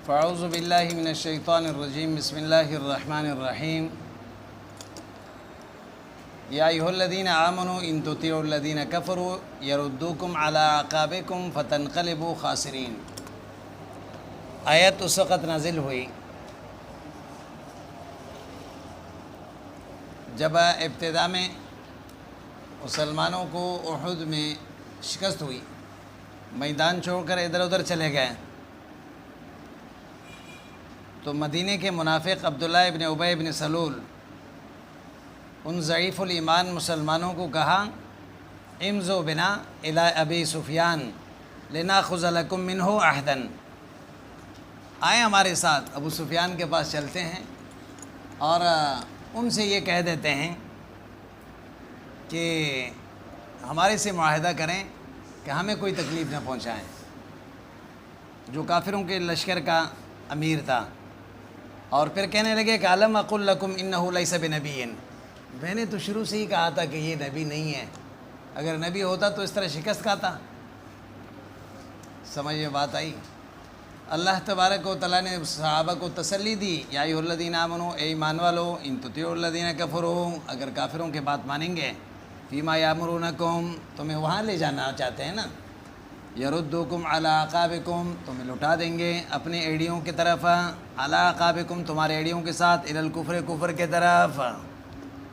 فاعوذ باللہ من الشیطان الرجیم بسم اللہ الرحمن الرحیم یا ایھا الذین آمنوا ان تطیعوا الذین کفروا یردوکم علی اعقابکم فتنقلبوا خاسرین۔ آیت اس وقت نازل ہوئی جب ابتدا میں مسلمانوں کو احد میں شکست ہوئی، میدان چھوڑ کر ادھر ادھر چلے گئے، تو مدینے کے منافق عبداللہ ابن ابی ابن سلول ان ضعیف الایمان مسلمانوں کو کہا امضوا بنا الی ابی سفیان لناخذ لکم منہ عہدا، آئیں ہمارے ساتھ ابو سفیان کے پاس چلتے ہیں اور ان سے یہ کہہ دیتے ہیں کہ ہمارے سے معاہدہ کریں کہ ہمیں کوئی تکلیف نہ پہنچائیں۔ جو کافروں کے لشکر کا امیر تھا، اور پھر کہنے لگے کہ الم اقل لکم انہ لیس بنبی، میں نے تو شروع سے ہی کہا تھا کہ یہ نبی نہیں ہے، اگر نبی ہوتا تو اس طرح شکست کھاتا۔ سمجھ میں بات آئی؟ اللہ تبارک و تعالیٰ نے صحابہ کو تسلی دی، یا ایھا الذین آمنوا، اے ایمان والو، ان تطیعوا الذین کفروا، اگر کافروں کے بات مانیں گے، فیما یامرونکم، تمہیں وہاں لے جانا چاہتے ہیں نا، یردوکم علی اعقابکم، تمہیں لٹا دیں گے اپنے ایڑیوں کی طرف، علی اعقابکم، تمہارے ایڑیوں کے ساتھ، الی الکفر، کفر کے طرف،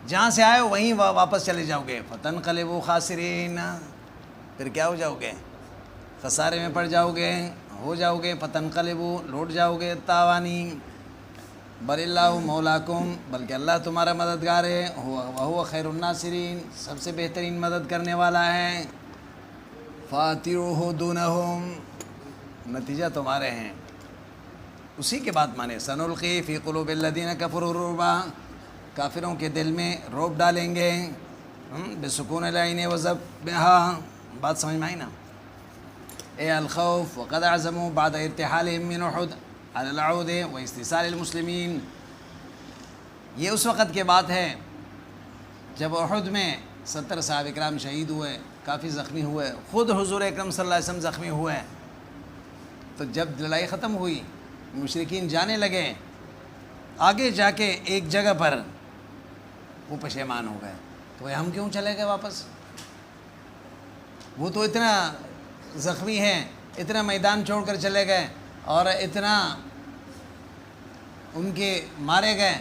جہاں سے آئے ہو وہیں واپس چلے جاؤ گے، فتنقلبوا خاسرین، پھر کیا ہو جاؤ گے؟ خسارے میں پڑ جاؤ گے، ہو جاؤ گے، فتنقلبوا، لوٹ جاؤ گے تاوانی، بل اللہ مولاکم، بلکہ اللہ تمہارا مددگار ہے، وہو خیر الناصرین، سب سے بہترین مدد کرنے والا ہے، فاتعوہ دونہم، نتیجہ تمہارے ہیں، اسی کے بعد مانے، سنلقی فی قلوب الذین کفروا الرعب، کافروں کے دل میں رعب ڈالیں گے، بسکون العین وضبطھا، بات سمجھ میں آئی نا؟ اے الخوف وقد عزموا بعد ارتحالهم من احد على العود واستئصال المسلمین، یہ اس وقت کے بات ہے جب احد میں 70 صحابہ کرام شہید ہوئے، کافی زخمی ہوئے، خود حضور اکرم صلی اللہ علیہ وسلم زخمی ہوئے، تو جب لڑائی ختم ہوئی مشرکین جانے لگے، آگے جا کے ایک جگہ پر وہ پشیمان ہو گئے، تو ہم کیوں چلے گئے واپس؟ وہ تو اتنا زخمی ہیں، اتنا میدان چھوڑ کر چلے گئے اور اتنا ان کے مارے گئے،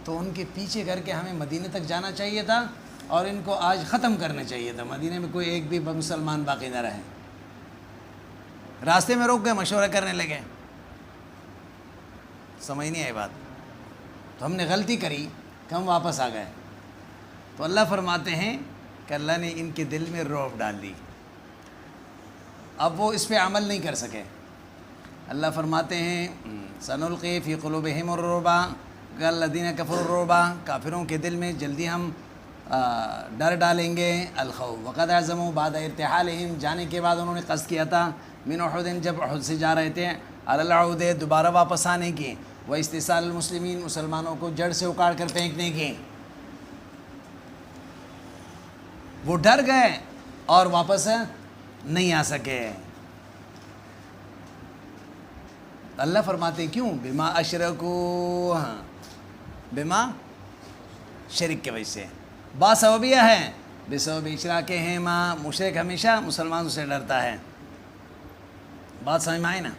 تو ان کے پیچھے کر کے ہمیں مدینے تک جانا چاہیے تھا اور ان کو آج ختم کرنا چاہیے تھا، مدینے میں کوئی ایک بھی مسلمان باقی نہ رہے۔ راستے میں روک گئے، مشورہ کرنے لگے، سمجھ نہیں آئی بات؟ تو ہم نے غلطی کری کہ ہم واپس آ گئے، تو اللہ فرماتے ہیں کہ اللہ نے ان کے دل میں رعب ڈال دی، اب وہ اس پہ عمل نہیں کر سکے۔ اللہ فرماتے ہیں سنلقی فی قلوبہم الرعب الذین کفروا الرعب، کافروں کے دل میں جلدی ہم ڈر ڈالیں گے، الخوف وقد عزموا بعد ارتحالہم، جانے کے بعد انہوں نے قصد کیا تھا، من احد، جب احد سے جا رہے تھے، علی العود، دوبارہ واپس آنے کی، واستئصال المسلمین، مسلمانوں کو جڑ سے اکاڑ کر پھینکنے کی، وہ ڈر گئے اور واپس نہیں آ سکے۔ اللہ فرماتے ہیں کیوں؟ بما اشرکو، بما شرک کی وجہ سے، باسببیہ ہے، بسبب اشراکہم، مشرک ہمیشہ مسلمانوں سے ڈرتا ہے، بات سمجھ میں آئی نا؟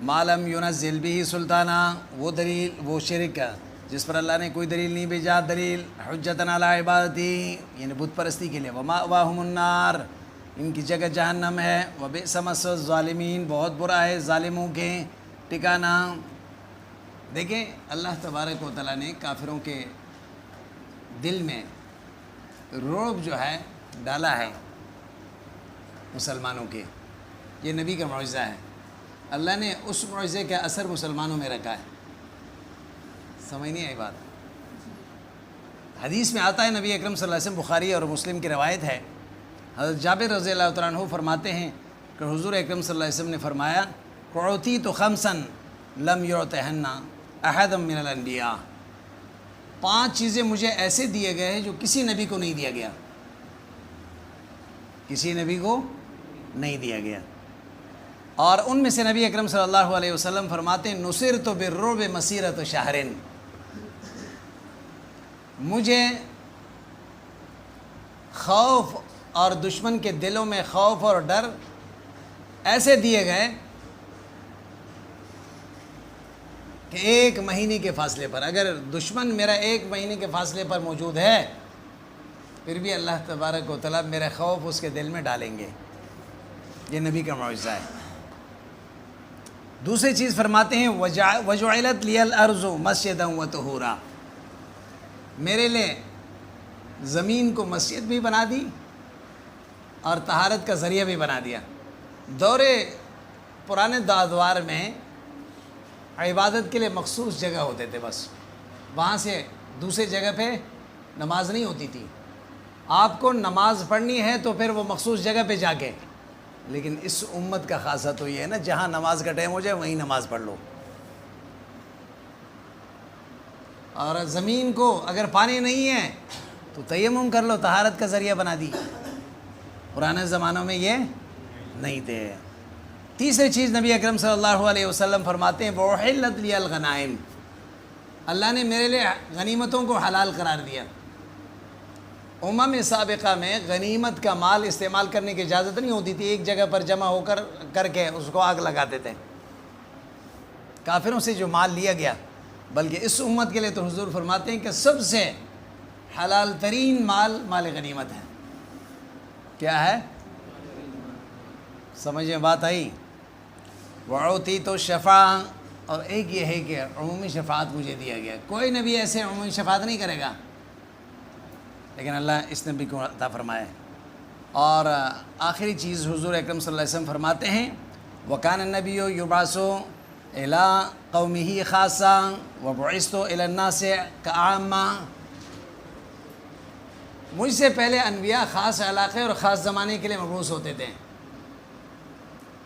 ما لم ينزل به سلطانہ، وہ دلیل، وہ شرک جس پر اللہ نے کوئی دلیل نہیں بھیجا، دلیل حجتنا علی عبادتی، یعنی بت پرستی کے لیے، ومأواہم النار، ان کی جگہ جہنم ہے، وبئس مثوى الظالمین، بہت برا ہے ظالموں کے ٹھکانہ۔ دیکھیں اللہ تبارک و تعالیٰ نے کافروں کے دل میں رعب جو ہے ڈالا ہے مسلمانوں کے، یہ نبی کا معجزہ ہے، اللہ نے اس معجزے کا اثر مسلمانوں میں رکھا ہے، سمجھ نہیں آئی بات؟ حدیث میں آتا ہے، نبی اکرم صلی اللہ علیہ وسلم، بخاری اور مسلم کی روایت ہے، حضرت جابر رضی اللہ تعالیٰ عنہ فرماتے ہیں کہ حضور اکرم صلی اللہ علیہ وسلم نے فرمایا، اعطیت خمسا لم یعطہن احد من الانبیاء، 5 چیزیں مجھے ایسے دیے گئے ہیں جو کسی نبی کو نہیں دیا گیا، کسی نبی کو نہیں دیا گیا۔ اور ان میں سے نبی اکرم صلی اللہ علیہ وسلم فرماتے ہیں نصرت بالرعب مسیرۃ شہر، مجھے خوف اور دشمن کے دلوں میں خوف اور ڈر ایسے دیے گئے کہ 1 مہینے کے فاصلے پر، اگر دشمن میرا 1 مہینے کے فاصلے پر موجود ہے پھر بھی اللہ تبارک و تعالیٰ میرا خوف اس کے دل میں ڈالیں گے۔ یہ نبی کا معجزہ ہے۔ دوسری چیز فرماتے ہیں وجعلت لی الارض مسجدا وطہورا، میرے لیے زمین کو مسجد بھی بنا دی اور طہارت کا ذریعہ بھی بنا دیا۔ پرانے دوار میں عبادت کے لیے مخصوص جگہ ہوتے تھے، بس وہاں سے دوسری جگہ پہ نماز نہیں ہوتی تھی۔ آپ کو نماز پڑھنی ہے تو پھر وہ مخصوص جگہ پہ جا کے، لیکن اس امت کا خاصہ تو یہ ہے نا جہاں نماز کا ٹائم ہو جائے وہیں نماز پڑھ لو۔ اور زمین کو اگر پانی نہیں ہے تو تیمم کر لو، طہارت کا ذریعہ بنا دی۔ پرانے زمانوں میں یہ نہیں تھے۔ تیسری چیز نبی اکرم صلی اللہ علیہ وسلم فرماتے ہیں وَأُحِلَّتْ لِيَ الْغَنَائِمُ، اللہ نے میرے لیے غنیمتوں کو حلال قرار دیا۔ سابقہ میں غنیمت کا مال استعمال کرنے کی اجازت نہیں ہوتی تھی، ایک جگہ پر جمع ہو کر کے اس کو آگ لگاتے تھے۔ کافروں سے جو مال لیا گیا، بلکہ اس امت کے لیے تو حضور فرماتے ہیں کہ سب سے حلال ترین مال غنیمت ہے۔ کیا ہے؟ سمجھ میں بات آئی؟ وَعُوتِیتُ الشَّفَاعَۃَ، اور ایک یہ ہے کہ عمومی شفاعت مجھے دیا گیا۔ کوئی نبی ایسے عمومی شفاعت نہیں کرے گا، لیکن اللہ اس نبی کو عطا فرمائے۔ اور آخری چیز حضور اکرم صلی اللہ علیہ وسلم فرماتے ہیں وَكَانَ النَّبِيُّ يُبْعَثُ إِلَىٰ قَوْمِهِ خَاصًّا وَبُعِثْتُ إِلَى النَّاسِ كَعَامَّةٍ، مجھ سے پہلے انبیاء خاص علاقے اور خاص زمانے کے لیے مبعوث ہوتے تھے،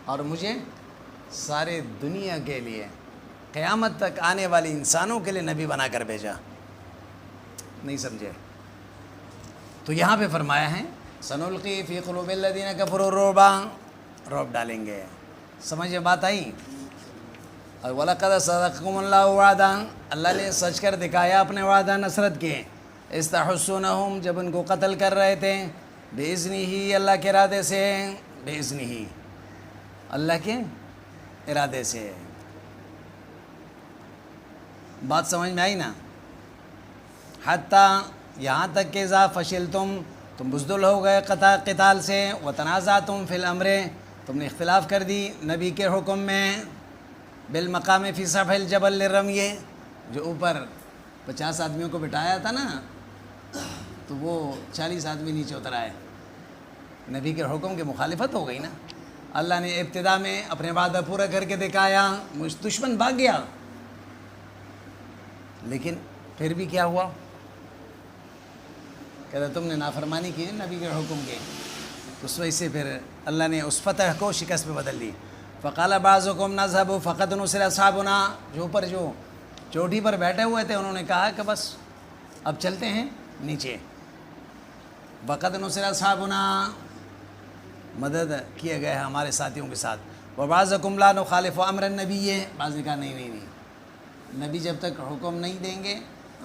اور مجھے سارے دنیا کے لیے قیامت تک آنے والی انسانوں کے لیے نبی بنا کر بھیجا۔ نہیں سمجھے؟ تو یہاں پہ فرمایا ہے سنلقی فی قلوب الذین کفروا الرعب، رعب ڈالیں گے۔ سمجھے بات آئی؟ اور وَلَقَدْ صَدَقَكُمُ اللَّهُ وَعْدًا، اللہ نے سچ کر دکھایا اپنے وعدہ نصرت کے۔ استحسونہم، جب ان کو قتل کر رہے تھے، بِإِذْنِهِ، اللہ کے ارادے سے، بِإِذْنِهِ، اللہ کے ارادے سے۔ بات سمجھ میں آئی نا؟ حتیٰ یہاں تک کہ اذا فشلتم، تم بزدل ہو گئے قتال سے، وتنازعتم فی الامر، تم نے اختلاف کر دی نبی کے حکم میں، بالمقام فی سفح الجبل للرمی، جو اوپر 50 آدمیوں کو بٹھایا تھا نا، تو وہ 40 آدمی نیچے اتر آئے، نبی کے حکم کی مخالفت ہو گئی نا۔ اللہ نے ابتدا میں اپنے وعدہ پورا کر کے دکھایا، مجھ دشمن بھاگ گیا، لیکن پھر بھی کیا ہوا؟ کہتا تم نے نافرمانی کی نبی کے حکم کی، تو اس وجہ سے پھر اللہ نے اس فتح کو شکست پہ بدل دی۔ فقال بعضکم نذهب فقد نصر اصحابنا، جو اوپر جو چوٹی پر بیٹھے ہوئے تھے انہوں نے کہا کہ بس اب چلتے ہیں نیچے۔ فقد نصر اصحابنا، مدد کیا گیا ہے ہمارے ساتھیوں کے ساتھ۔ وبعضکم لا نخالف امر النبی، بعض نے کہا نہیں، نبی جب تک حکم نہیں دیں گے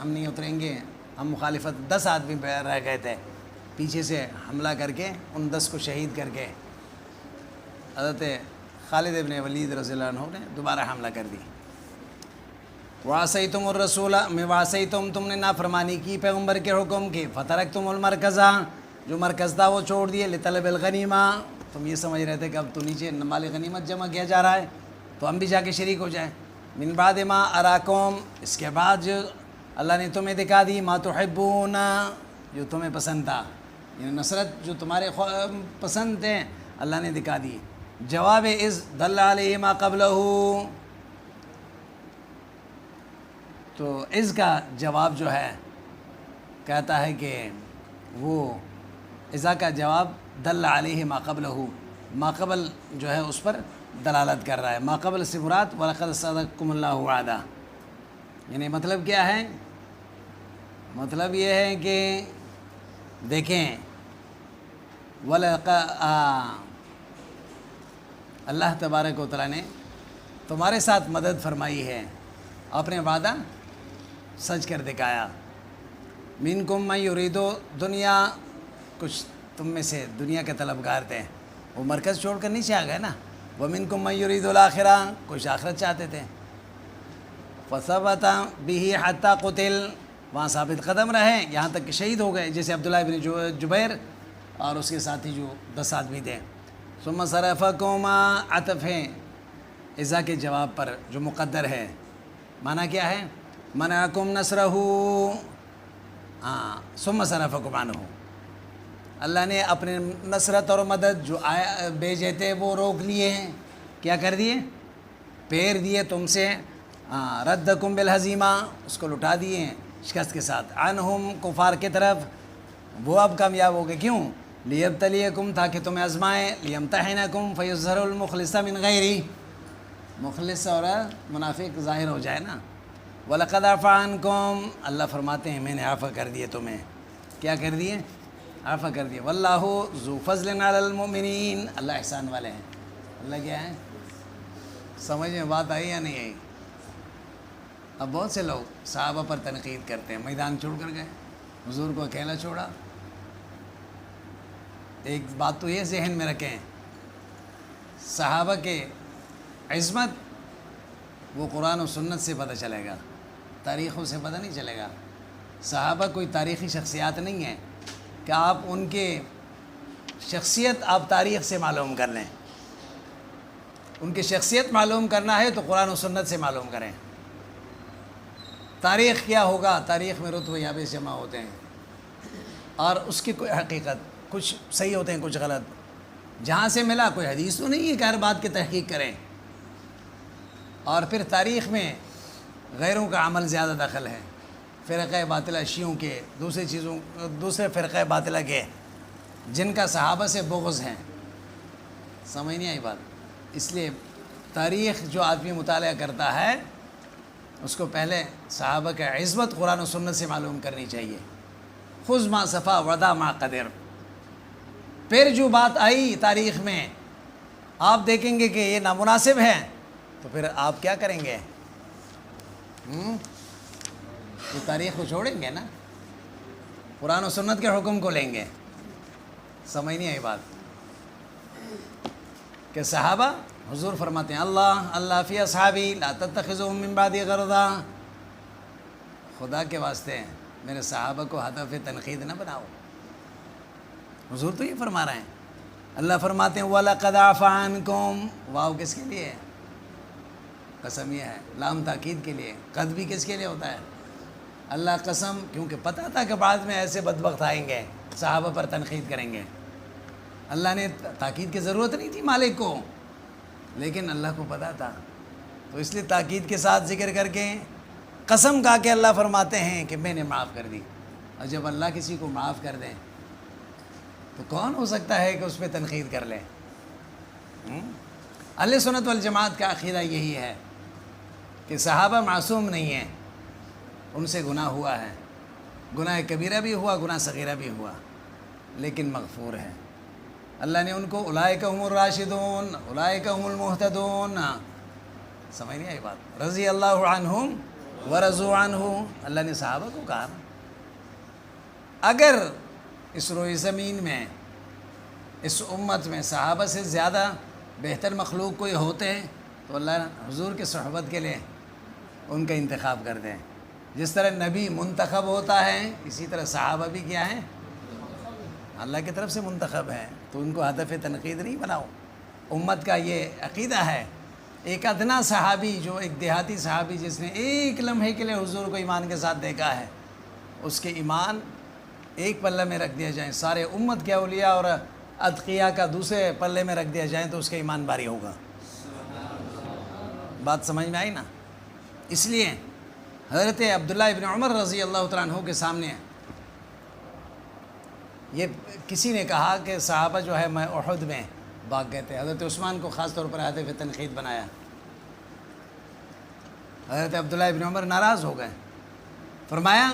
ہم نہیں اتریں گے، ہم مخالفت۔ 10 آدمی رہ گئے تھے، پیچھے سے حملہ کر کے ان 10 کو شہید کر کے حضرت خالد ابن ولید رضی اللہ عنہ نے دوبارہ حملہ کر دی۔ وعصیتم الرسول، میں وعصیتم، تم نے نافرمانی کی پیغمبر کے حکم کی، فترکتم المرکزہ، جو مرکز تھا وہ چھوڑ دیے، لطلب الغنیمہ، تم یہ سمجھ رہے تھے کہ اب تو نیچے مال غنیمت جمع کیا جا رہا ہے تو ہم بھی جا کے شریک ہو جائیں۔ من بعد ما اراکم، اس کے بعد جو اللہ نے تمہیں دکھا دی، ما تحبون، جو تمہیں پسند تھا، یعنی نصرت جو تمہارے پسند تھے اللہ نے دکھا دی۔ جواب از دل علیہ ما قبلہ، تو اس کا جواب جو ہے کہتا ہے کہ وہ اذا کا جواب دل علیہ ما قبلہ، ما قبل جو ہے اس پر دلالت کر رہا ہے۔ ما قبل سے مراد وَلَقَدْ صَدَقَكُمُ اللَّهُ وَعْدًا، یعنی مطلب کیا ہے؟ مطلب یہ ہے کہ دیکھیں اللہ تبارک و تعالیٰ نے تمہارے ساتھ مدد فرمائی ہے، اپنے وعدہ سچ کر دکھایا۔ منکم من یرید دنیا، کچھ تم میں سے دنیا کے طلبگار تھے، وہ مرکز چھوڑ کر نیچے آ گئے نا۔ ومنکم من یرید الاخرہ، کچھ آخرت چاہتے تھے۔ فثبت به حتی قتل، وہاں ثابت قدم رہے یہاں تک کہ شہید ہو گئے، جیسے عبداللہ بن جبیر اور اس کے ساتھی جو 10 آدمی تھے۔ ثم صرفکم، عطف ہے اذا کے جواب پر جو مقدر ہے، معنی کیا ہے؟ منعکم نصرہ، ثم صرفکم عنہ، اللہ نے اپنے نصرت اور مدد جو بھیجے تھے وہ روک لیے ہیں، کیا کر دیے؟ پیر دیے تم سے، ردکم بالہزیمہ، اس کو لٹا دیے ہیں شکست کے ساتھ، عنہم کفار کی طرف، وہ اب کامیاب ہو گئے۔ کیوں؟ لیبتلیکم، تاکہ تمہیں آزمائیں، لیمتحنکم فیظہر المخلص من غیری، مخلص اور منافق ظاہر ہو جائے نا۔ وَلَقَدْ عَفَا عَنْكُمْ، اللہ فرماتے ہیں میں نے عفو کر دیے تمہیں، کیا کر دیے؟ عفو کر دیے۔ وَاللَّهُ ذُو فَضْلٍ عَلَى الْمُؤْمِنِينَ، اللہ احسان والے ہیں۔ اللہ کیا ہے؟ سمجھ میں بات آئی یا نہیں آئی؟ اب بہت سے لوگ صحابہ پر تنقید کرتے ہیں، میدان چھوڑ کر گئے، حضور کو اکیلا چھوڑا۔ ایک بات تو یہ ذہن میں رکھیں، صحابہ کے عظمت وہ قرآن و سنت سے پتہ چلے گا، تاریخوں سے پتہ نہیں چلے گا۔ صحابہ کوئی تاریخی شخصیات نہیں ہیں کہ آپ ان کے شخصیت آپ تاریخ سے معلوم کر لیں۔ ان کی شخصیت معلوم کرنا ہے تو قرآن و سنت سے معلوم کریں۔ تاریخ کیا ہوگا؟ تاریخ میں رتبہ یابس جمع ہوتے ہیں اور اس کی کوئی حقیقت، کچھ صحیح ہوتے ہیں کچھ غلط، جہاں سے ملا کوئی حدیث تو نہیں ہے کہ ہر بات کی تحقیق کریں۔ اور پھر تاریخ میں غیروں کا عمل زیادہ دخل ہے، فرقہ باطلہ شیعوں کے، دوسرے فرقہ باطلہ کے، جن کا صحابہ سے بغض ہیں۔ سمجھ نہیں آئی بات؟ اس لیے تاریخ جو آدمی مطالعہ کرتا ہے اس کو پہلے صحابہ کا عظمت قرآن و سنت سے معلوم کرنی چاہیے۔ خذ ما صفا ودا ما قدر، پھر جو بات آئی تاریخ میں آپ دیکھیں گے کہ یہ نامناسب ہے تو پھر آپ کیا کریں گے؟ تو تاریخ کو چھوڑیں گے نا، قرآن و سنت کے حکم کو لیں گے۔ سمجھ نہیں آئی بات؟ کہ صحابہ، حضور فرماتے ہیں اللہ فی اصحابی لا تتخذوهم من بعدی غرضا، خدا کے واسطے میرے صحابہ کو ہدف تنقید نہ بناؤ۔ حضور تو یہ فرما رہے ہیں۔ اللہ فرماتے ہیں وَلَقَدْ عَفَا عَنْكُمْ، واو کس کے لیے ہے؟ قسم یہ ہے، لام تاکید کے لیے، قد بھی کس کے لیے ہوتا ہے؟ اللہ قسم، کیونکہ پتہ تھا کہ بعد میں ایسے بدبخت آئیں گے صحابہ پر تنقید کریں گے۔ اللہ نے تاکید کی ضرورت نہیں تھی مالک کو، لیکن اللہ کو پتہ تھا، تو اس لیے تاکید کے ساتھ ذکر کر کے قسم کھا کے اللہ فرماتے ہیں کہ میں نے معاف کر دی۔ اور جب اللہ کسی کو معاف کر دیں تو کون ہو سکتا ہے کہ اس پہ تنقید کر لے؟ اہل سنت والجماعت کا عقیدہ یہی ہے کہ صحابہ معصوم نہیں ہیں، ان سے گناہ ہوا ہے، گناہ کبیرہ بھی ہوا، گناہ صغیرہ بھی ہوا، لیکن مغفور ہے۔ اللہ نے ان کو اولئک هم الراشدون، اولئک هم المہتدون، سمجھ نہیں آئی بات؟ رضی اللہ عنہم ورضوا عنہ، اللہ نے صحابہ کو کہا اگر اس روئے زمین میں، اس امت میں صحابہ سے زیادہ بہتر مخلوق کوئی ہوتے ہیں تو اللہ حضور کے صحبت کے لیے ان کا انتخاب کر دیں۔ جس طرح نبی منتخب ہوتا ہے اسی طرح صحابہ بھی کیا ہیں؟ اللہ کی طرف سے منتخب ہیں، تو ان کو ہدف تنقید نہیں بناؤ۔ امت کا یہ عقیدہ ہے۔ ایک ادنا صحابی، جو ایک دیہاتی صحابی جس نے ایک لمحے کے لیے حضور کو ایمان کے ساتھ دیکھا ہے، اس کے ایمان ایک پلے میں رکھ دیا جائیں، سارے امت کے اولیاء اور اتقیاء کا دوسرے پلے میں رکھ دیا جائیں تو اس کا ایمان بھاری ہوگا۔ بات سمجھ میں آئی نا؟ اس لیے حضرت عبداللہ ابن عمر رضی اللہ تعالیٰ عنہ کے سامنے یہ کسی نے کہا کہ صحابہ جو ہے میں احد میں بھاگ گئے تھے، حضرت عثمان کو خاص طور پر ہدف تنقید بنایا۔ حضرت عبداللہ ابن عمر ناراض ہو گئے، فرمایا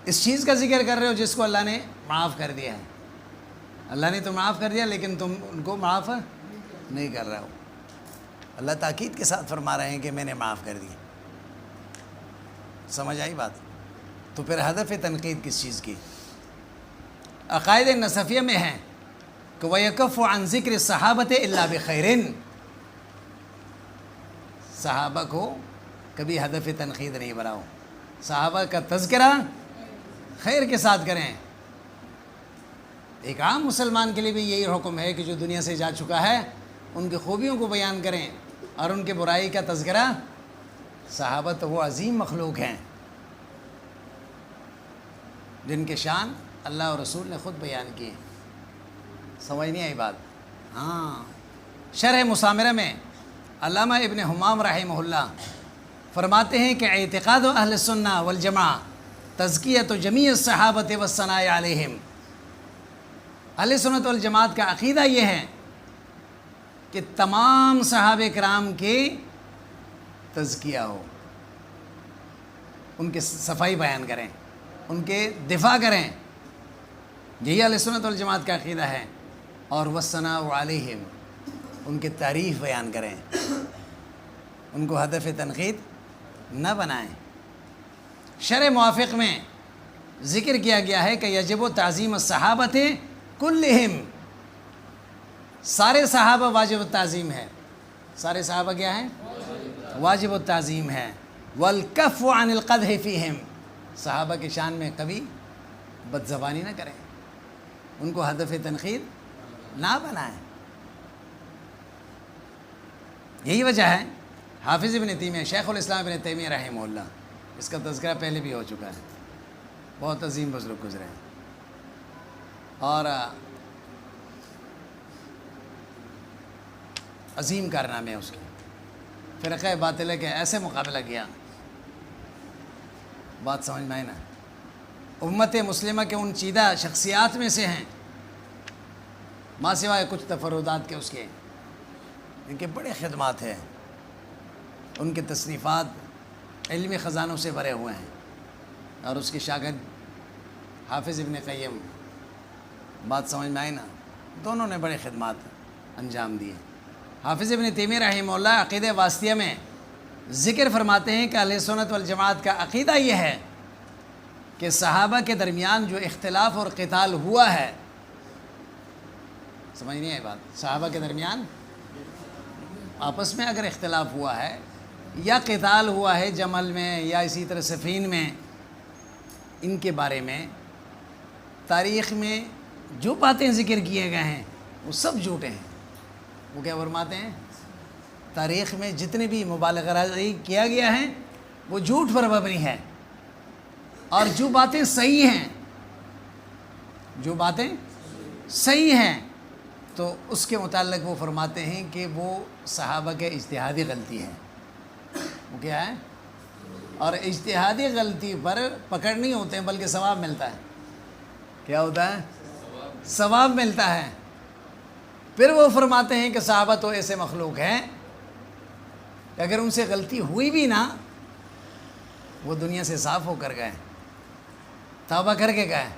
اس چیز کا ذکر کر رہے ہو جس کو اللہ نے معاف کر دیا ہے۔ اللہ نے تو معاف کر دیا لیکن تم ان کو معاف نہیں کر رہا ہوں. اللہ تاکید کے ساتھ فرما رہے ہیں کہ میں نے معاف کر دی. سمجھ آئی بات؟ تو پھر ہدف تنقید کس چیز کی؟ عقائد نصفیہ میں ہے کہ وَيَكَفُّ عَنْ ذِكْرِ الصَّحَابَةِ إِلَّا بِخَيْرٍ. صحابہ کو کبھی ہدف تنقید نہیں بناؤ. صحابہ کا تذکرہ خیر کے ساتھ کریں. ایک عام مسلمان کے لیے بھی یہی حکم ہے کہ جو دنیا سے جا چکا ہے ان کی خوبیوں کو بیان کریں اور ان کے برائی کا تذکرہ. صحابہ تو وہ عظیم مخلوق ہیں جن کے شان اللہ اور رسول نے خود بیان کیے. سمجھ نہیں آئی بات؟ ہاں. شرح مسامرہ میں علامہ ابن حمام رحمہ اللہ فرماتے ہیں کہ اعتقاد اہل سنہ والجماعہ تزکیۃ جمیع الصحابۃ والثناء علیہم. اہل سنت والجماعت کا عقیدہ یہ ہے کہ تمام صحابہ کرام کے تزکیہ ہو، ان کے صفائی بیان کریں، ان کے دفاع کریں. یہی اہل سنت والجماعت کا عقیدہ ہے. اور والثناء علیہم، ان کے تعریف بیان کریں، ان کو ہدف تنقید نہ بنائیں. شرح موافق میں ذکر کیا گیا ہے کہ یجب تعظیم الصحابۃ کلہم. سارے صحابہ واجب التعظیم ہے. سارے صحابہ کیا ہیں؟ واجب التعظیم ہے. والکف عن القدح فیہم. صحابہ کی شان میں کبھی بد زبانی نہ کریں، ان کو ہدف تنقید نہ بنائیں. یہی وجہ ہے حافظ ابن تیمیہ، شیخ الاسلام ابن تیمیہ رحمہ اللہ، اس کا تذکرہ پہلے بھی ہو چکا ہے. بہت عظیم بزرگ گزرے ہیں اور عظیم کارنامے اس کے. فرقہ باطلہ کے ایسے مقابلہ کیا، بات سمجھ میں آئی نا. امت مسلمہ کے ان چیدہ شخصیات میں سے ہیں، ماں سوائے کچھ تفردات کے اس کے، ان کے بڑے خدمات ہیں. ان کے تصنیفات علمی خزانوں سے بھرے ہوئے ہیں. اور اس کے شاگرد حافظ ابن قیم، بات سمجھ میں آئی نا. دونوں نے بڑے خدمات انجام دیے. حافظ ابن تیمیہ رحمہ اللہ عقیدہ واسطیہ میں ذکر فرماتے ہیں کہ اہل سنت والجماعت کا عقیدہ یہ ہے کہ صحابہ کے درمیان جو اختلاف اور قتال ہوا ہے، سمجھ نہیں آئی بات؟ صحابہ کے درمیان آپس میں اگر اختلاف ہوا ہے یا قتال ہوا ہے جمل میں یا اسی طرح صفین میں، ان کے بارے میں تاریخ میں جو باتیں ذکر کیے گئے ہیں وہ سب جھوٹے ہیں. وہ کیا فرماتے ہیں؟ تاریخ میں جتنے بھی مبالغہ رازی کیا گیا ہے وہ جھوٹ پر مبنی ہے. اور جو باتیں صحیح ہیں، جو باتیں صحیح ہیں، تو اس کے متعلق وہ فرماتے ہیں کہ وہ صحابہ کے اجتہادی غلطی ہے. وہ کیا ہے؟ اور اجتہادی غلطی پر پکڑ نہیں ہوتے ہیں بلکہ ثواب ملتا ہے. کیا ہوتا ہے؟ ثواب ملتا ہے. پھر وہ فرماتے ہیں کہ صحابہ تو ایسے مخلوق ہیں کہ اگر ان سے غلطی ہوئی بھی نہ، وہ دنیا سے صاف ہو کر گئے، توبہ کر کے گئے.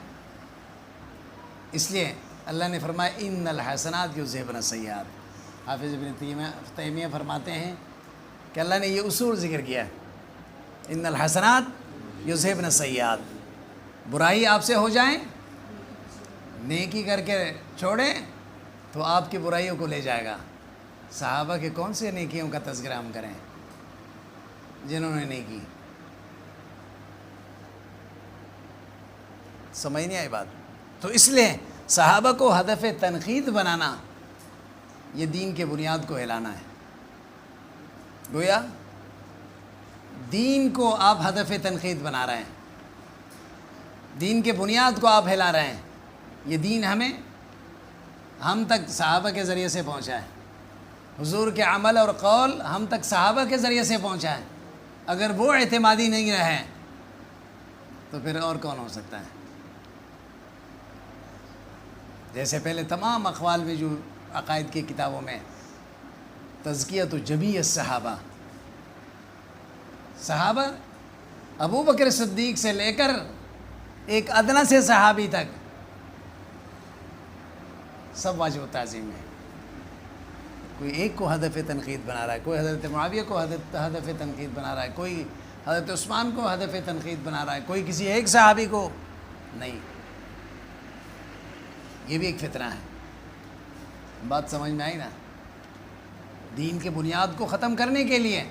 اس لیے اللہ نے فرمایا ان الحسنات یذہبن السیئات. حافظ ابن تیمیہ فرماتے ہیں کہ اللہ نے یہ اصول ذکر کیا ہے، ان الحسنات یذہبن السیئات. برائی آپ سے ہو جائیں، نیکی کر کے چھوڑیں تو آپ کی برائیوں کو لے جائے گا. صحابہ کے کون سے نیکیوں کا تذکرہ ہم کریں جنہوں نے نہیں کی؟ سمجھ نہیں آئی بات؟ تو اس لیے صحابہ کو ہدف تنقید بنانا یہ دین کے بنیاد کو ہلانا ہے. گویا دین کو آپ ہدف تنقید بنا رہے ہیں، دین کے بنیاد کو آپ ہلا رہے ہیں. یہ دین ہم تک صحابہ کے ذریعے سے پہنچا ہے. حضور کے عمل اور قول ہم تک صحابہ کے ذریعے سے پہنچا ہے. اگر وہ اعتمادی نہیں رہے تو پھر اور کون ہو سکتا ہے؟ جیسے پہلے تمام اقوال میں جو عقائد کی کتابوں میں تزکیۃ جمیع الصحابہ، صحابہ ابو بکر صدیق سے لے کر ایک ادنا سے صحابی تک سب واجب التعظیم ہے. کوئی ایک کو ہدف تنقید بنا رہا ہے، کوئی حضرت معاویہ کو ہدف تنقید بنا رہا ہے، کوئی حضرت عثمان کو ہدف تنقید بنا رہا ہے، کوئی کسی ایک صحابی کو نہیں. یہ بھی ایک فتنہ ہے. بات سمجھ میں آئی نا؟ دین کے بنیاد کو ختم کرنے کے لیے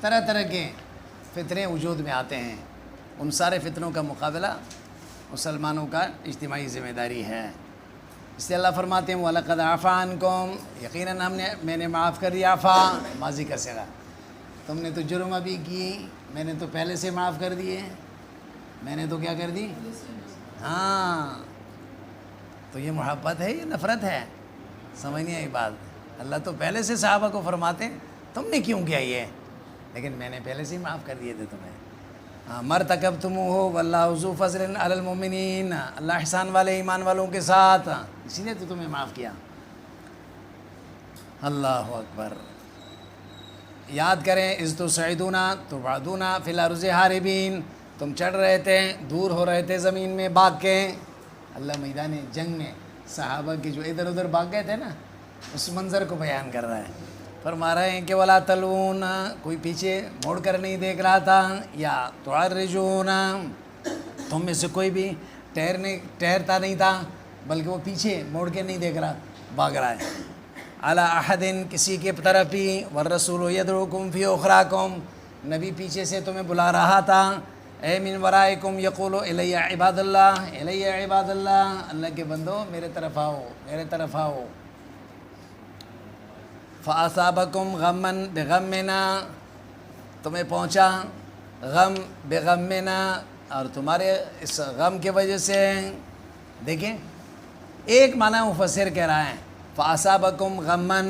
طرح طرح کے فتنے وجود میں آتے ہیں. ان سارے فتنوں کا مقابلہ مسلمانوں کا اجتماعی ذمہ داری ہے. اس لیے اللہ فرماتے ہیں وَلَقَدْ عَفَا عَنْكُمْ، یقیناً میں نے معاف کر دیا. عفا ماضی کا صیغہ. تم نے تو جرم ابھی کی، میں نے تو پہلے سے معاف کر دیے. میں نے تو کیا کر دی؟ ہاں. تو یہ محبت ہے، یہ نفرت ہے؟ سمجھ نہیں آئی بات. اللہ تو پہلے سے صحابہ کو فرماتے ہیں تم نے کیوں کیا یہ، لیکن میں نے پہلے سے ہی معاف کر دیے تھے تمہیں. مرتکبتموہ واللہ ذو فضل علی المؤمنین، اللہ احسان والے ایمان والوں کے ساتھ، اسی نے تو تمہیں معاف کیا. اللہ اکبر. یاد کریں اذ تسعدون تبعدون فی الارض حاربین، تم چڑھ رہے تھے، دور ہو رہے تھے زمین میں بھاگ کے. اللہ میدان جنگ میں صحابہ کے جو ادھر ادھر بھاگ گئے تھے نا، اس منظر کو بیان کر رہا ہے. فرما رہے ہیں کہ ولا تلون، کوئی پیچھے موڑ کر نہیں دیکھ رہا تھا. یا تعرجون، تم میں سے کوئی بھی ٹھہرتا نہیں تھا، بلکہ وہ پیچھے موڑ کے نہیں دیکھ رہا، بھاگ رہا ہے. علی احد، کسی کے طرف ہی. والرسول یدعوکم فی اخراکم، نبی پیچھے سے تمہیں بلا رہا تھا. اے من ورائکم یقول الی عباد اللہ، الی عباد اللہ، اللہ کے بندو میرے طرف آؤ، میرے طرف آؤ. فاصابکم غما بغمنا، تمہیں پہنچا غم بغمنا، اور تمہارے اس غم کی وجہ سے. دیکھیں ایک معنی مفسر کہہ رہا ہے فاصابکم غما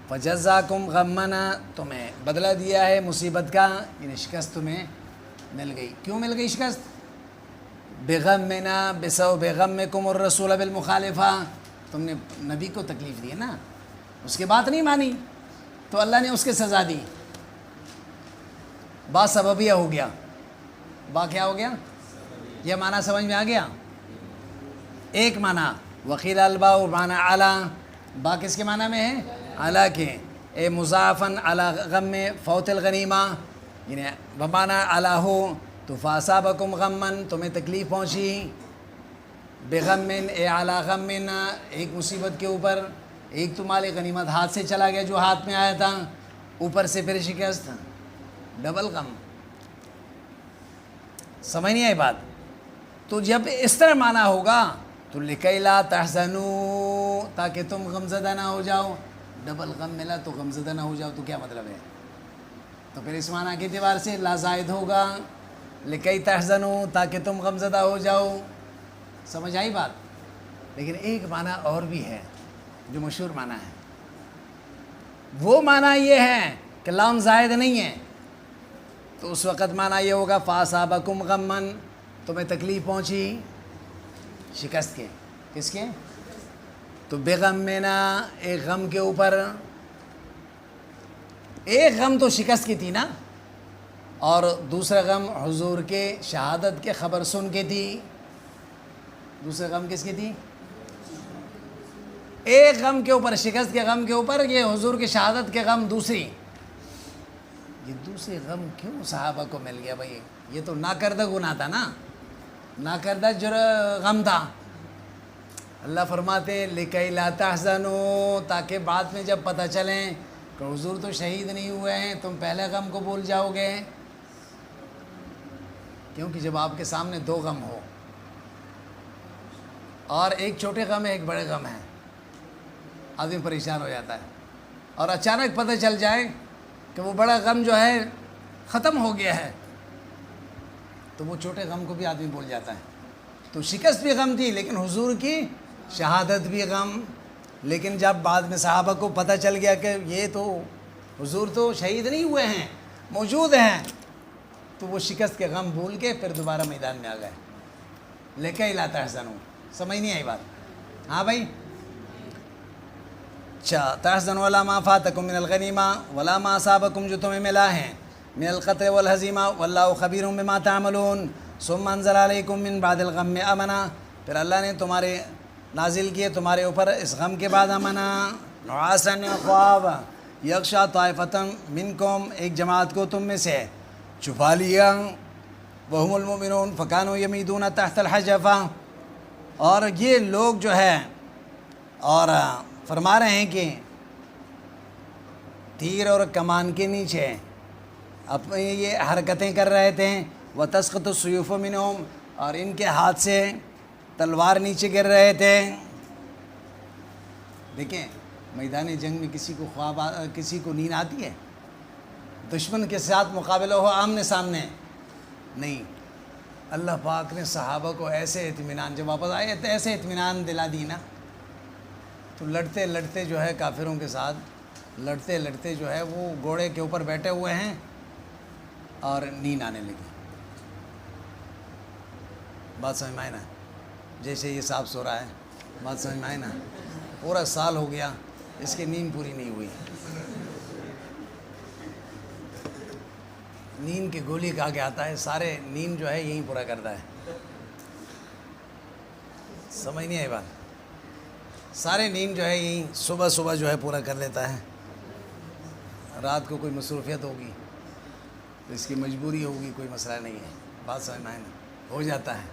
فجزاکم غمنا، تمہیں بدلہ دیا ہے مصیبت کا، یعنی شکست تمہیں مل گئی. کیوں مل گئی شکست؟ بغمنا بسبب غمکم الرسول بالمخالفہ، تم نے نبی کو تکلیف دی ہے نا، اس کی بات نہیں مانی تو اللہ نے اس کے سزا دی. با سببیہ ہو گیا. با کیا ہو گیا؟ یہ معنی سمجھ میں آ گیا. ایک معنی وقیل الباء معنی اعلیٰ، با کس کے معنی میں ہے؟ اعلیٰ کے. اے مضافن علی غم فوت الغنیمہ، یعنی بمعنی اعلیٰ ہو. تو فاصابکم غمن، تمہیں تکلیف پہنچی. بغمن اے اعلیٰ غمن، ایک مصیبت کے اوپر. ایک تو مال غنیمت ہاتھ سے چلا گیا جو ہاتھ میں آیا تھا، اوپر سے پھر شکست، ڈبل غم. سمجھ نہیں آئی بات؟ تو جب اس طرح معنی ہوگا تو لکی لا تحزنوا، تاکہ تم غمزدہ نہ ہو جاؤ. ڈبل غم ملا تو غمزدہ نہ ہو جاؤ تو کیا مطلب ہے؟ تو پھر اس معنی کے اعتبار سے لا زائد ہوگا، لکی تحزنوا، تاکہ تم غمزدہ ہو جاؤ. سمجھ آئی بات؟ لیکن ایک معنی اور بھی ہے جو مشہور معنی ہے. وہ معنی یہ ہے کہ لام زائد نہیں ہے، تو اس وقت معنی یہ ہوگا فاصابکم غمن، تمہیں تکلیف پہنچی شکست کے. کس کے؟ تو بغمنا، ایک غم کے اوپر. ایک غم تو شکست کی تھی نا، اور دوسرا غم حضور کے شہادت کے خبر سن کے تھی. دوسرا غم کس کی تھی؟ ایک غم کے اوپر، شکست کے غم کے اوپر، یہ حضور کی شہادت کے غم دوسری. یہ دوسرے غم کیوں صحابہ کو مل گیا بھائی؟ یہ تو ناکردہ گناہ تھا نا، ناکردہ غم تھا. اللہ فرماتے لکی لا تحزنوا، تاکہ بعد میں جب پتہ چلیں کہ حضور تو شہید نہیں ہوئے ہیں تم پہلے غم کو بھول جاؤ گے. کیونکہ جب آپ کے سامنے دو غم ہو، اور ایک چھوٹے غم ہے ایک بڑے غم ہے، آدمی پریشان ہو جاتا ہے. اور اچانک پتہ چل جائے کہ وہ بڑا غم جو ہے ختم ہو گیا ہے، تو وہ چھوٹے غم کو بھی آدمی بھول جاتا ہے. تو شکست بھی غم تھی، لیکن حضور کی شہادت بھی غم. لیکن جب بعد میں صحابہ کو پتہ چل گیا کہ یہ تو حضور تو شہید نہیں ہوئے ہیں، موجود ہیں، تو وہ شکست کے غم بھول کے پھر دوبارہ میدان میں آ گئے. لکی لا تحزنوا. سمجھ نہیں آئی بات؟ ہاں بھائی. اچھا، تحزنوا علی ما فاتکم من الغنیمہ ولا ما اصابکم، جو تمہیں ملا ہے، من القتل والہزیمہ واللہ خبیر بما تعملون. ثم انزل علیکم من بعد الغم امنا، پھر اللہ نے تمہارے نازل کیے تمہارے اوپر اس غم کے بعد امنا، نعاسن خواب یغشا طائفتم منکم، ایک جماعت کو تم میں سے چھپا لیا، وہم المؤمنون فکانوا یمیدون تحت الحجفہ، اور یہ لوگ جو ہے اور فرما رہے ہیں کہ تیر اور کمان کے نیچے اپنے یہ حرکتیں کر رہے تھے، وتسقط السیوف منہم، اور ان کے ہاتھ سے تلوار نیچے گر رہے تھے۔ دیکھیں میدان جنگ میں کسی کو نیند آتی ہے؟ دشمن کے ساتھ مقابلہ ہو آمنے سامنے، نہیں۔ اللہ پاک نے صحابہ کو ایسے اطمینان، جب واپس آئے تو ایسے اطمینان دلا دی نا، تو لڑتے لڑتے جو ہے کافروں کے ساتھ لڑتے لڑتے جو ہے وہ گھوڑے کے اوپر بیٹھے ہوئے ہیں اور نیند آنے لگی۔ بات سمجھ میں آئے نا؟ جیسے یہ صاحب سو رہا ہے، بات سمجھ میں آئے نا؟ پورا سال ہو گیا اس کی نیند پوری نہیں ہوئی، نیند کی گولی کہا کے آتا ہے، سارے نیند جو ہے یہیں پورا کرتا ہے۔ سمجھ نہیں آئی بات؟ سارے نیند جو ہے یہیں صبح صبح جو ہے پورا کر لیتا ہے، رات کو کوئی مصروفیت ہوگی تو اس کی مجبوری ہوگی، کوئی مسئلہ نہیں ہے۔ بات سمجھ میں آئی نا؟ ہو جاتا ہے۔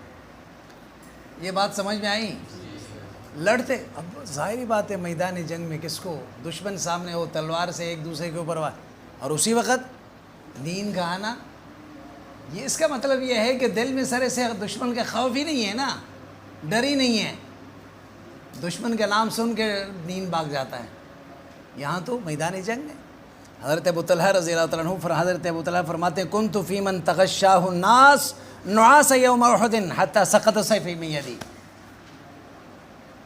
یہ بات سمجھ میں آئی؟ لڑتے، اب ظاہری بات ہے میدان جنگ میں کس کو، دشمن سامنے ہو تلوار سے ایک دوسرے کے اوپر اور اسی وقت نیند کا آنا، یہ اس کا مطلب یہ ہے کہ دل میں سرے سے دشمن کا خوف ہی نہیں ہے نا، ڈر ہی نہیں ہے، دشمن کا نام سن کے نیند بھاگ جاتا ہے۔ یہاں تو میدان جنگ ہے۔ حضرت ابو طلحہ رضی اللہ تعالیٰ عنہ حضرت ابو طلحہ فرماتے ہیں کنت فی من تغشاہ الناس نعاس یوم احد حتی سقط سیفی من یدی،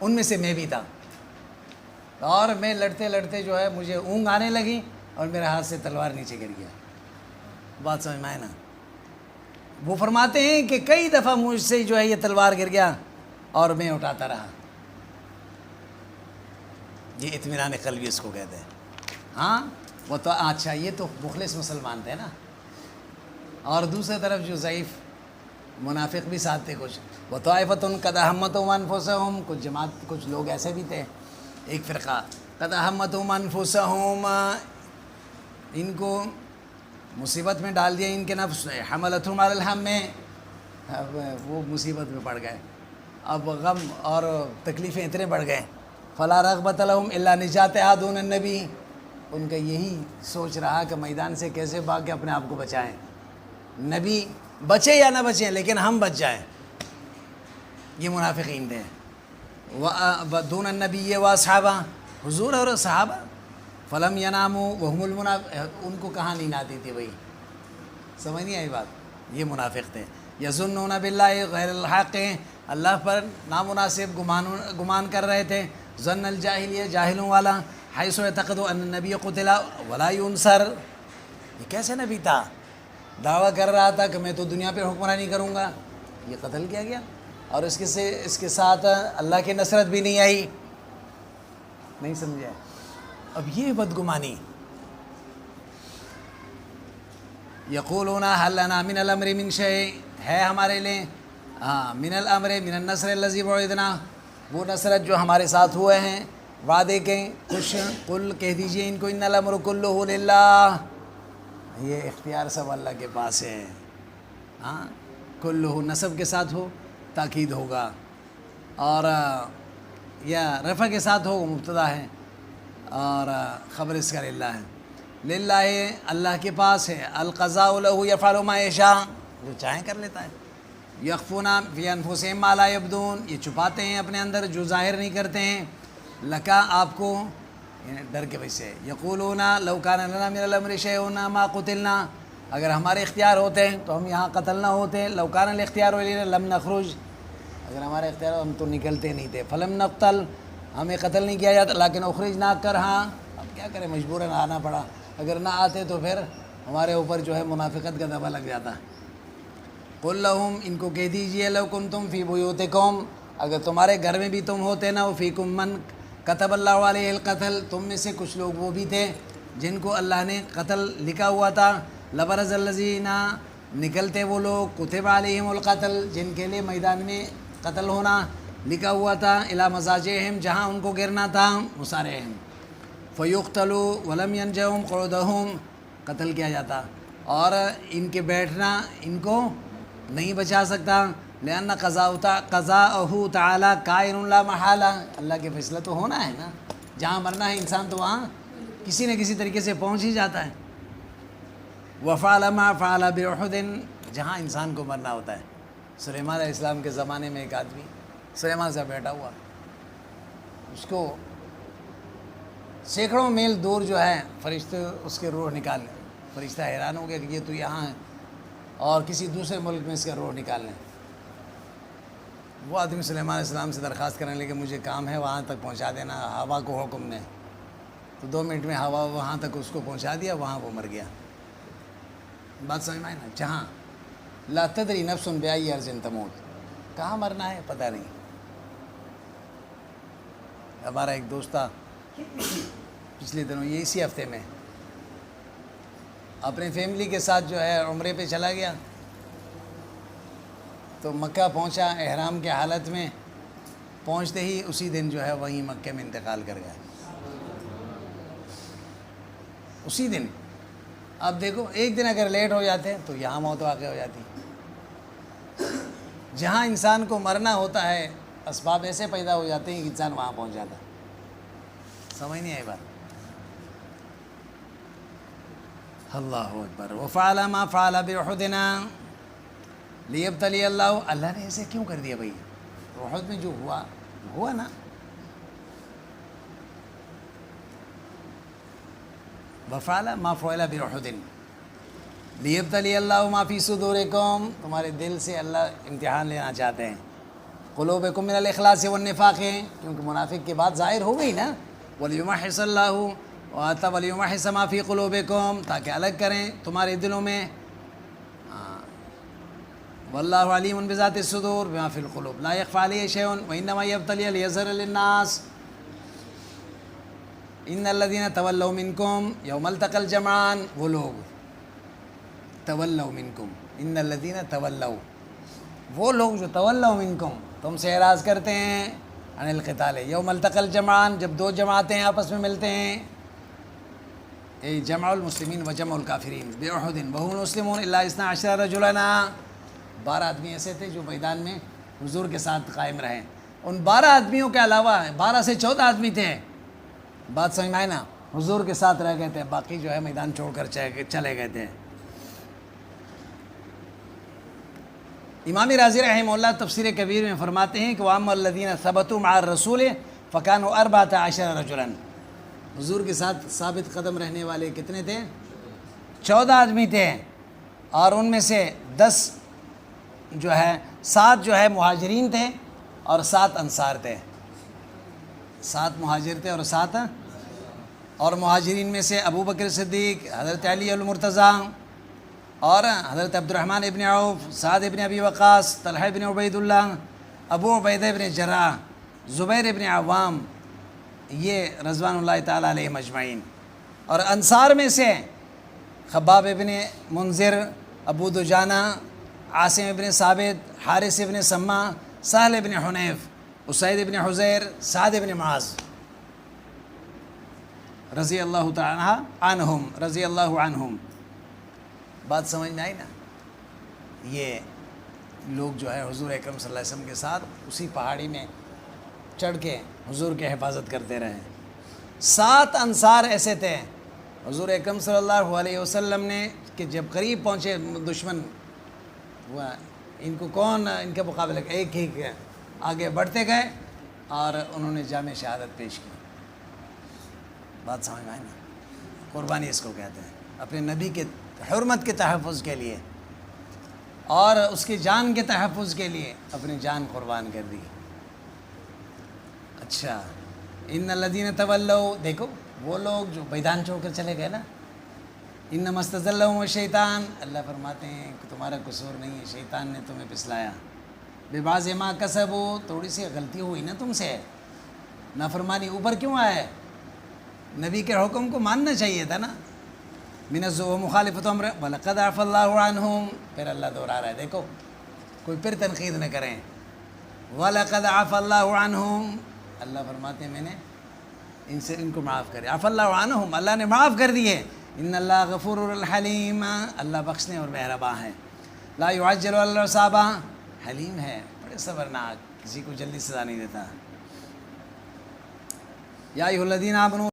ان میں سے میں بھی تھا، اور میں لڑتے لڑتے جو ہے مجھے اونگ آنے لگی اور میرے ہاتھ سے تلوار نیچے گر گیا۔ بات سمجھ میں آئے نا؟ وہ فرماتے ہیں کہ کئی دفعہ مجھ سے جو ہے یہ تلوار گر گیا اور میں اٹھاتا رہا۔ یہ اطمینان قلبی اس کو کہتے ہیں۔ ہاں وہ تو اچھا، یہ تو مخلص مسلمان تھے نا، اور دوسری طرف جو ضعیف منافق بھی ساتھ تھے کچھ، وطائفتن قد اہمتہم انفسہم، کچھ جماعت کچھ لوگ ایسے بھی تھے، ایک فرقہ قد اہمتہم انفسہم، ان کو مصیبت میں ڈال دیا ان کے نفس نے، حملتہم علی الہم میں، اب وہ مصیبت میں پڑ گئے، اب غم اور تکلیفیں اتنے بڑھ گئے، فلا رغبۃ لہم الا نجات دون النبی، ان کا یہی سوچ رہا کہ میدان سے کیسے بھاگ کے اپنے آپ کو بچائیں، نبی بچے یا نہ بچیں لیکن ہم بچ جائیں۔ یہ منافقین تھے، دون النبی و صحابہ، حضور اور صحابہ، فلم یناموا وہم ان کو کہاں نیند آتی تھی بھائی؟ سمجھ نہیں آئی بات؟ یہ منافق تھے۔ یظنون باللہ غیر الحق، اللہ پر نامناسب گمان کر رہے تھے، ظن الجاہلیہ، جاہلوں والا، حیث اعتقدوا ان النبی قتل ولا ینصر، یہ کیسے نبی تھا؟ دعویٰ کر رہا تھا کہ میں تو دنیا پہ حکمرانی کروں گا، یہ قتل کیا گیا، اور اس کے ساتھ اللہ کی نصرت بھی نہیں آئی۔ نہیں سمجھا؟ اب یہ بدگمانی، یقولون حل لنا من الامر من شیء، ہے ہمارے لیے من الامر من النصر الذی وعدنا، وہ نصرت جو ہمارے ساتھ ہوئے ہیں وعدے کے، کچھ قل کہہ دیجئے ان کو ان الامر کلہ للہ، یہ اختیار سب اللہ کے پاس ہے۔ ہاں کلہ نصب کے ساتھ ہو تاکید ہوگا، اور یا رفع کے ساتھ ہو مبتدا ہے، اور خبر اس کا للہ ہے، للہ اللہ کے پاس ہے، القضاء لہ یفعل ما یشاء، جو چاہیں کر لیتا ہے، یخفون فی انفسہم ما لا یبدون، یہ چھپاتے ہیں اپنے اندر جو ظاہر نہیں کرتے ہیں، لکا آپ کو ڈر کے وجہ سے، یقولون لو کان لنا من الامر شیء ما قتلنا، اگر ہمارے اختیار ہوتے ہیں تو ہم یہاں قتل نہ ہوتے، لو کان الاختیار لینا لم نخرج، اگر ہمارے اختیار ہم تو نکلتے نہیں تھے، فلم نقتل، ہمیں قتل نہیں کیا جاتا، لیکن اخرجنا کر، ہاں اب کیا کریں مجبوراً آنا پڑا، اگر نہ آتے تو پھر ہمارے اوپر جو ہے منافقت کا دبا لگ جاتا۔ قل لہم، ان کو کہہ دیجئے، لو کنتم فی بیوتکم، اگر تمہارے گھر میں بھی تم ہوتے نا، فیکم من کتب اللہ علیہ القتل، تم میں سے کچھ لوگ وہ بھی تھے جن کو اللہ نے قتل لکھا ہوا تھا، لبرز الذین، نکلتے وہ لوگ، کتب علیہم القتل، جن کے لیے میدان میں قتل ہونا لکھا ہوا تھا، الی مضاجعہم، جہاں ان کو گرنا تھا، مصارعہم، فیقتلوا ولم ینجہم قعودہم، قتل کیا جاتا، اور ان کے بیٹھنا ان کو نہیں بچا سکتا، لأن قضاءہ تعالی کائن لا محالہ، اللہ کے فیصلہ تو ہونا ہے نا، جہاں مرنا ہے انسان تو وہاں کسی نہ کسی طریقے سے پہنچ ہی جاتا ہے۔ وفعل ما فعل بأحد، جہاں انسان کو مرنا ہوتا ہے۔ سلیمان علیہ السلام کے زمانے میں ایک آدمی سلیمان سے بیٹھا ہوا، اس کو سینکڑوں میل دور جو ہے فرشتے اس کے روح نکالنے، فرشتہ حیران ہو گیا کہ یہ تو یہاں ہے اور کسی دوسرے ملک میں اس کا روح نکالنے۔ وہ آدمی سلیمان علیہ السلام سے درخواست کرنے لگے مجھے کام ہے وہاں تک پہنچا دینا، ہوا کو حکم نے، تو 2 منٹ میں ہوا وہاں تک اس کو پہنچا دیا، وہاں وہ مر گیا۔ بات سمجھ میں آئی نا، جہاں لا تدری نفس بأی ارض تموت، کہاں مرنا ہے پتہ نہیں۔ ہمارا ایک دوست تھا پچھلے دنوں، یہ اسی ہفتے میں اپنی فیملی کے ساتھ جو ہے عمرے پہ چلا گیا، تو مکہ پہنچا احرام کے حالت میں، پہنچتے ہی اسی دن جو ہے وہیں مکہ میں انتقال کر گیا، اسی دن۔ اب دیکھو ایک دن اگر لیٹ ہو جاتے ہیں تو یہاں موت واقع ہو جاتی۔ جہاں انسان کو مرنا ہوتا ہے اسباب ایسے پیدا ہو جاتے ہیں کہ انسان وہاں پہنچ جاتا ہے۔ سمجھ نہیں آئی بات؟ اللہ اکبر۔ وفعل ما فعل بأحد لیبتلی اللہ، اللہ نے ایسے کیوں کر دیا بھائی؟ احد میں جو ہوا نا، وفعل ما فعل بأحد لیبتلی اللہ ما فی صدورکم، تمہارے دل سے اللہ امتحان لینا چاہتے ہیں۔ قلوبکم من الاخلاص والنفاق، کیونکہ منافق کی بات ظاہر ہو گئی نا، ولیمحص اللہ ولیمحص ما فی قلوبکم، تاکہ الگ کریں تمہارے دلوں میں۔ واللہ علیم بذات الصدور بما فی القلوب لا یخفی علیہ شیء وانما یبتلی لیظہر للناس۔ ان الذین تولوا منکم یوم التقى الجمعان، وہ لوگ تولوا منکم، ان الذین تولوا، وہ لوگ جو تولوا منکم، تم سے اعراض کرتے ہیں، عن القتال یوم التقى الجمعان، جب 2 جماعتیں آپس میں ملتے ہیں، اے جمع المسلمین و جمع الکافرین بأحد وهم مسلمون الا 12 رجلا، 12 آدمی ایسے تھے جو میدان میں حضور کے ساتھ قائم رہے۔ ان 12 آدمیوں کے علاوہ 12 سے 14 آدمی تھے، بات سمجھ میں آئے نا، حضور کے ساتھ رہ گئے تھے، باقی جو ہے میدان چھوڑ کر چلے گئے تھے۔ امام راضی رحمہ اللہ تفسیر کبیر میں فرماتے ہیں کہ وَأَمَّا الَّذِينَ ثَبَتُوا مَعَ الرَّسُولِ فَكَانُوا 14 رَجُلًا، حضور کے ساتھ ثابت قدم رہنے والے کتنے تھے؟ 14 آدمی تھے، اور ان میں سے 10 جو ہے 7 جو ہے مہاجرین تھے اور 7 انصار تھے، 7 مہاجر تھے اور 7، اور مہاجرین میں سے ابو بکر صدیق، حضرت علی المرتضیٰ، اور حضرت عبد الرحمن ابن عوف، سعد ابن ابی وقاص، طلحہ ابن عبید اللہ، ابو عبیدہ ابن جراح، زبیر ابن عوام، یہ رضوان اللہ تعالیٰ علیہ مجمعین۔ اور انصار میں سے خباب ابن منذر، ابو دجانہ، عاصم ابن ثابت، حارث ابن سما، سہل ابن حنیف، اسید ابن حزیر، سعد ابن معاذ، رضی اللہ تعالیٰ عنہم، رضی اللہ عنہم۔ بات سمجھ میں آئی نا؟ یہ لوگ جو ہے حضور اکرم صلی اللہ علیہ وسلم کے ساتھ اسی پہاڑی میں چڑھ کے حضور کی حفاظت کرتے رہے۔ 7 انصار ایسے تھے، حضور اکرم صلی اللہ علیہ وسلم نے کہ جب قریب پہنچے دشمن، وہ ان کو کون ان کے مقابلے، ایک ہی آگے بڑھتے گئے اور انہوں نے جامع شہادت پیش کی۔ بات سمجھ میں آئی نا؟ قربانی اس کو کہتے ہیں، اپنے نبی کے حرمت کے تحفظ کے لیے اور اس کی جان کے تحفظ کے لیے اپنی جان قربان کر دی۔ اچھا، ان الذین تولوا، دیکھو وہ لوگ جو میدان چھوڑ کر چلے گئے نا، انما استزلهم الشیطان، اللہ فرماتے ہیں کہ تمہارا قصور نہیں ہے، شیطان نے تمہیں پسلایا، ببعض ما کسبوا، تھوڑی سی غلطی ہوئی نا تم سے، نافرمانی اوپر کیوں آئے؟ نبی کے حکم کو ماننا چاہیے تھا نا، من الذو مخالفت امر ولقد عفا اللہ عنہم، پھر اللہ دوہرا رہا ہے، دیکھو کوئی پھر تنقید نہ کریں، ولقد عفا اللہ عنہم، اللہ فرماتے ہیں میں نے ان کو معاف کرے. عفا اللہ عنہم، اللہ نے معاف کر دیے. ان اللہ غفور الحلیم، اللہ بخشنے اور مہرباں ہے. لا يعجل العصابہ، حلیم ہے، بڑے صبرناک، کسی کو جلدی سزا نہیں دیتا. یا ایھا الذین آمنوا